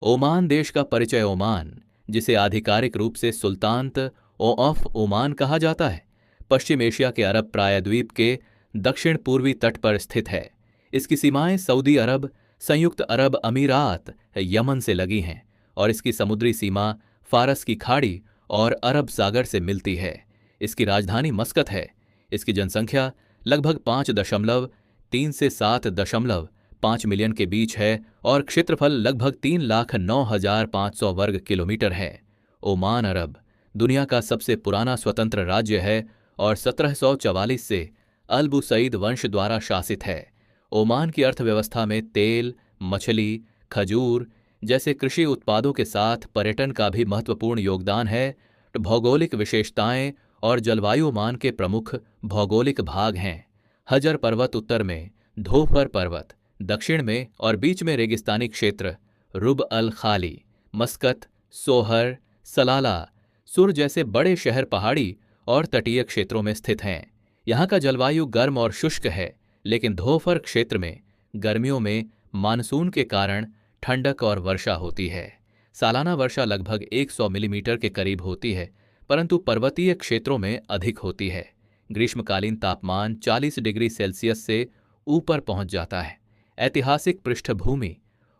Oman देश का परिचय। ओमान, जिसे आधिकारिक रूप से सुल्तानत ऑफ ओमान कहा जाता है, पश्चिम एशिया के अरब प्रायद्वीप के दक्षिण पूर्वी तट पर स्थित है। इसकी सीमाएं सऊदी अरब, संयुक्त अरब अमीरात, यमन से लगी हैं और इसकी समुद्री सीमा फारस की खाड़ी और अरब सागर से मिलती है। इसकी राजधानी मस्कत है। इसकी जनसंख्या लगभग 5.3 से 7.5 मिलियन के बीच है और क्षेत्रफल लगभग 3,09,500 वर्ग किलोमीटर है। ओमान अरब दुनिया का सबसे पुराना स्वतंत्र राज्य है और 1744 से अल बुसईद वंश द्वारा शासित है। ओमान की अर्थव्यवस्था में तेल, मछली, खजूर जैसे कृषि उत्पादों के साथ पर्यटन का भी महत्वपूर्ण योगदान है। भौगोलिक विशेषताएं और जलवायु ओमान के प्रमुख भौगोलिक भाग हैं। हजर पर्वत उत्तर में, धोफर पर्वत दक्षिण में और बीच में रेगिस्तानी क्षेत्र रुब अल खाली, मस्कत, सोहर, सलाला, सुर जैसे बड़े शहर पहाड़ी और तटीय क्षेत्रों में स्थित हैं। यहाँ का जलवायु गर्म और शुष्क है, लेकिन धोफर क्षेत्र में गर्मियों में मानसून के कारण ठंडक और वर्षा होती है। सालाना वर्षा लगभग 100 मिलीमीटर के करीब होती है, परंतु पर्वतीय क्षेत्रों में अधिक होती है। ग्रीष्मकालीन तापमान 40 डिग्री सेल्सियस से ऊपर पहुंच जाता है। ऐतिहासिक पृष्ठभूमि: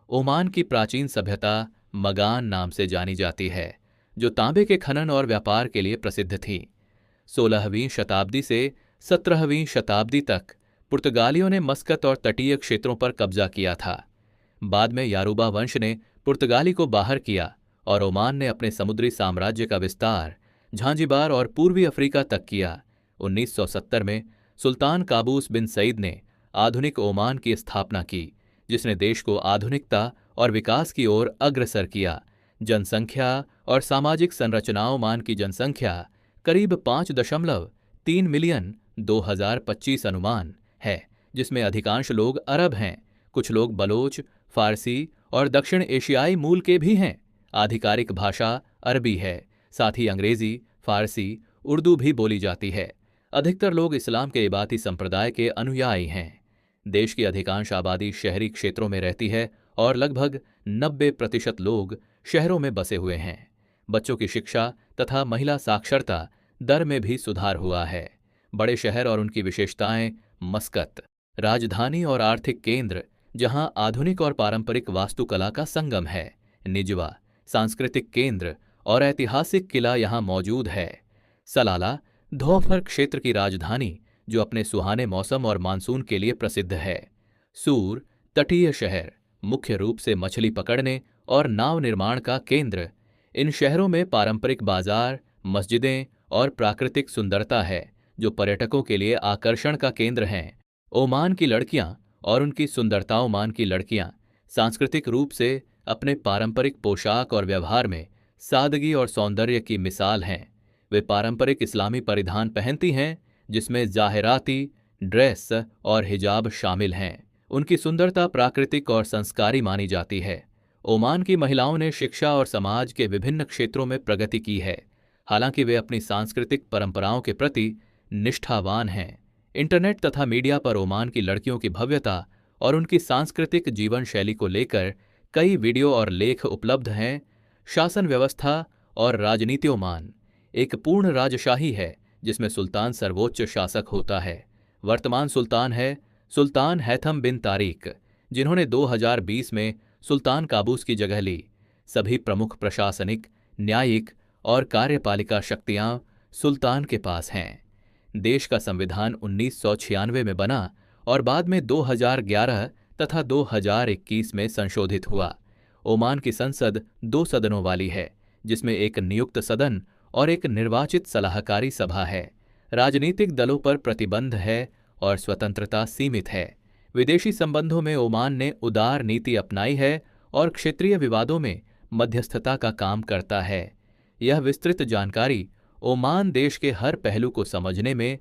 ओमान की प्राचीन सभ्यता मगान नाम से जानी जाती है, जो तांबे के खनन और व्यापार के लिए प्रसिद्ध थी। 16वीं शताब्दी से 17वीं शताब्दी तक पुर्तगालियों ने मस्कत और तटीय क्षेत्रों पर कब्जा किया था। बाद में यारूबा वंश ने पुर्तगाली को बाहर किया और ओमान ने अपने समुद्री साम्राज्य का विस्तार झांझीबार और पूर्वी अफ्रीका तक किया। 1970 में सुल्तान काबूस बिन सईद ने आधुनिक ओमान की स्थापना की, जिसने देश को आधुनिकता और विकास की ओर अग्रसर किया। जनसंख्या और सामाजिक संरचना: ओमान की जनसंख्या करीब 5.3 मिलियन 2025 अनुमान है, जिसमें अधिकांश लोग अरब हैं। कुछ लोग बलोच, फारसी और दक्षिण एशियाई मूल के भी हैं। आधिकारिक भाषा अरबी है, साथ ही अंग्रेजी, फारसी, उर्दू भी बोली जाती है। अधिकतर लोग इस्लाम के इबाती संप्रदाय के अनुयायी हैं। देश की अधिकांश आबादी शहरी क्षेत्रों में रहती है और लगभग 90% लोग शहरों में बसे हुए हैं। बच्चों की शिक्षा तथा महिला साक्षरता दर में भी सुधार हुआ है। बड़े शहर और उनकी विशेषताएं: मस्कत, राजधानी और आर्थिक केंद्र, जहां आधुनिक और पारंपरिक वास्तुकला का संगम है। निजवा, सांस्कृतिक केंद्र और ऐतिहासिक किला यहां मौजूद है। सलाला, धौफर क्षेत्र की राजधानी, जो अपने सुहाने मौसम और मानसून के लिए प्रसिद्ध है। सूर, तटीय शहर, मुख्य रूप से मछली पकड़ने और नाव निर्माण का केंद्र। इन शहरों में पारंपरिक बाजार, मस्जिदें और प्राकृतिक सुंदरता है, जो पर्यटकों के लिए आकर्षण का केंद्र हैं। ओमान की लड़कियां और उनकी सुंदरता: ओमान की लड़कियां सांस्कृतिक रूप से अपने पारंपरिक पोशाक और व्यवहार में सादगी और सौंदर्य की मिसाल हैं। वे पारंपरिक इस्लामी परिधान पहनती हैं, जिसमें जाहिराती ड्रेस और हिजाब शामिल हैं। उनकी सुंदरता प्राकृतिक और संस्कारी मानी जाती है। ओमान की महिलाओं ने शिक्षा और समाज के विभिन्न क्षेत्रों में प्रगति की है, हालांकि वे अपनी सांस्कृतिक परंपराओं के प्रति निष्ठावान हैं। इंटरनेट तथा मीडिया पर ओमान की लड़कियों की भव्यता और उनकी सांस्कृतिक जीवन शैली को लेकर कई वीडियो और लेख उपलब्ध हैं। शासन व्यवस्था और राजनीति: ओमान एक पूर्ण राजशाही है, जिसमें सुल्तान सर्वोच्च शासक होता है। वर्तमान सुल्तान है सुल्तान हैथम बिन तारिक, जिन्होंने 2020 में सुल्तान काबूस की जगह ली। सभी प्रमुख प्रशासनिक, न्यायिक और कार्यपालिका शक्तियां सुल्तान के पास हैं। देश का संविधान 1996 में बना और बाद में 2011 तथा 2021 में संशोधित हुआ। ओमान की संसद 2 सदनों वाली है, जिसमें एक नियुक्त सदन और एक निर्वाचित सलाहकारी सभा है। राजनीतिक दलों पर प्रतिबंध है और स्वतंत्रता सीमित है। विदेशी संबंधों में ओमान ने उदार नीति अपनाई है और क्षेत्रीय विवादों में मध्यस्थता का काम करता है। यह विस्तृत जानकारी ओमान देश के हर पहलू को समझने में